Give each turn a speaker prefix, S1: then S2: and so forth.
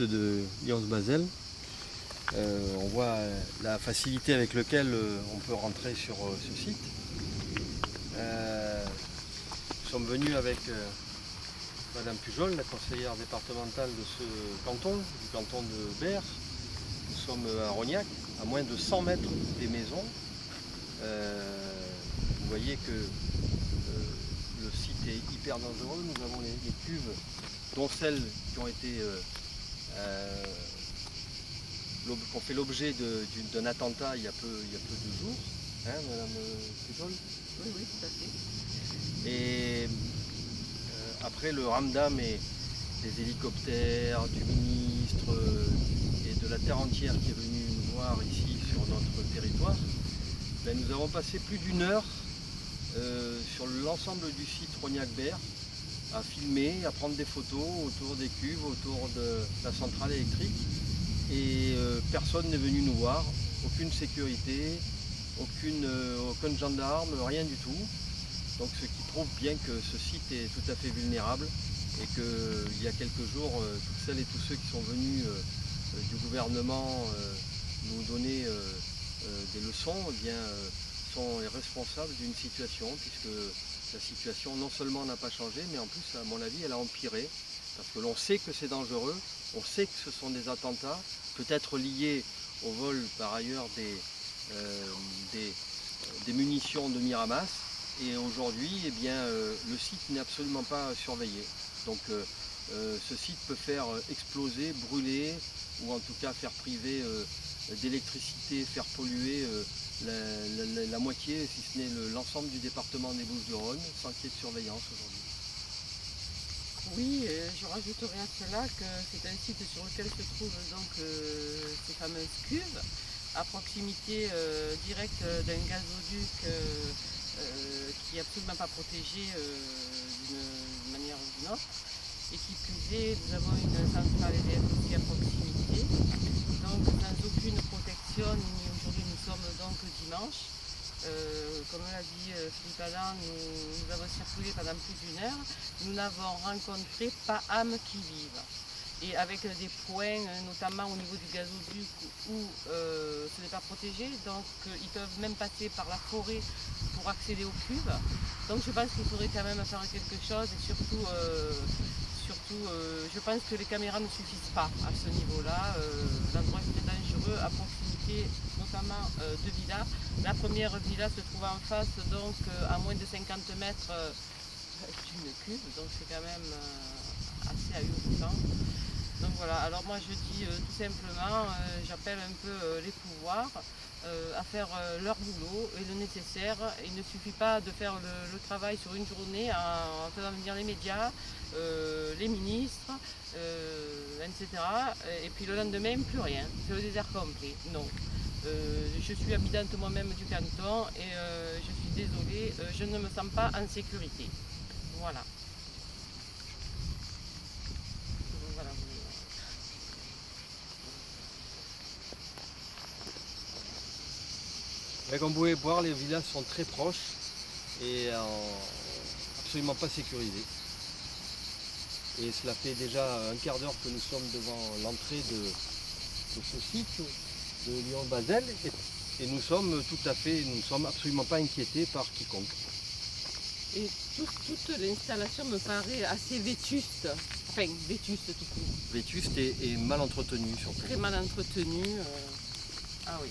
S1: site de Lyons-Basel. On voit la facilité avec laquelle on peut rentrer sur ce site. Nous sommes venus avec Madame Pujol, la conseillère départementale de ce canton, du canton de Berre. Nous sommes à Rognac, à moins de 100 mètres des maisons. Vous voyez que le site est hyper dangereux. Nous avons les cuves, dont celles qui ont été qui ont fait l'objet d'un attentat il y a peu de jours, hein, Madame Pujol?
S2: Oui, oui, tout à fait.
S1: Et après le ramdam et des hélicoptères, du ministre et de la terre entière qui est venue nous voir ici sur notre territoire, ben, nous avons passé plus d'1 heure sur l'ensemble du site Rognac-Berre à filmer, à prendre des photos autour des cuves, autour de la centrale électrique. Et personne n'est venu nous voir, aucune sécurité, aucun gendarme, rien du tout. Donc ce qui prouve bien que ce site est tout à fait vulnérable et qu'il y a quelques jours, toutes celles et tous ceux qui sont venus du gouvernement nous donner des leçons, eh bien, sont les responsables d'une situation, puisque la situation non seulement n'a pas changé, mais en plus, à mon avis, elle a empiré, parce que l'on sait que c'est dangereux, on sait que ce sont des attentats, peut-être liés au vol par ailleurs des munitions de Miramas, et aujourd'hui, eh bien, le site n'est absolument pas surveillé. Donc ce site peut faire exploser, brûler, ou en tout cas faire priver d'électricité, faire polluer la moitié, si ce n'est l'ensemble du département des Bouches-du-Rhône, sans qu'il y ait de surveillance aujourd'hui.
S2: Oui, je rajouterai à cela que c'est un site sur lequel se trouvent donc ces fameuses cuves, à proximité directe d'un gazoduc qui n'est absolument pas protégé d'une manière ou d'une autre. Et qui plus est, nous avons une centrale EDF aussi à proximité, donc sans aucune protection. Aujourd'hui nous sommes donc dimanche. Comme l'a dit Philippe Adam, nous avons circulé pendant plus d'1 heure. Nous n'avons rencontré pas âme qui vive. Et avec des points, notamment au niveau du gazoduc, où ce n'est pas protégé, donc ils peuvent même passer par la forêt pour accéder aux cuves. Donc je pense qu'il faudrait quand même faire quelque chose, et surtout je pense que les caméras ne suffisent pas à ce niveau-là. L'endroit est très dangereux, à proximité notamment de villas. La première villa se trouve en face, donc à moins de 50 mètres d'une cuve, donc c'est quand même assez ahurissant. Donc voilà, alors moi je dis tout simplement, j'appelle un peu les pouvoirs à faire leur boulot et le nécessaire. Il ne suffit pas de faire le travail sur une journée en faisant venir les médias, les ministres, etc. Et puis le lendemain, plus rien, c'est le désert complet. Non. Je suis habitante moi-même du canton et je suis désolée, je ne me sens pas en sécurité. Voilà. Voilà.
S1: Comme vous pouvez voir, les villas sont très proches et absolument pas sécurisées. Et cela fait déjà un quart d'heure que nous sommes devant l'entrée de ce site de Lyons-Basel et nous sommes absolument pas inquiétés par quiconque.
S2: Et toute l'installation me paraît assez vétuste, enfin vétuste tout court.
S1: Vétuste et mal entretenue surtout.
S2: Très mal entretenue. Ah oui.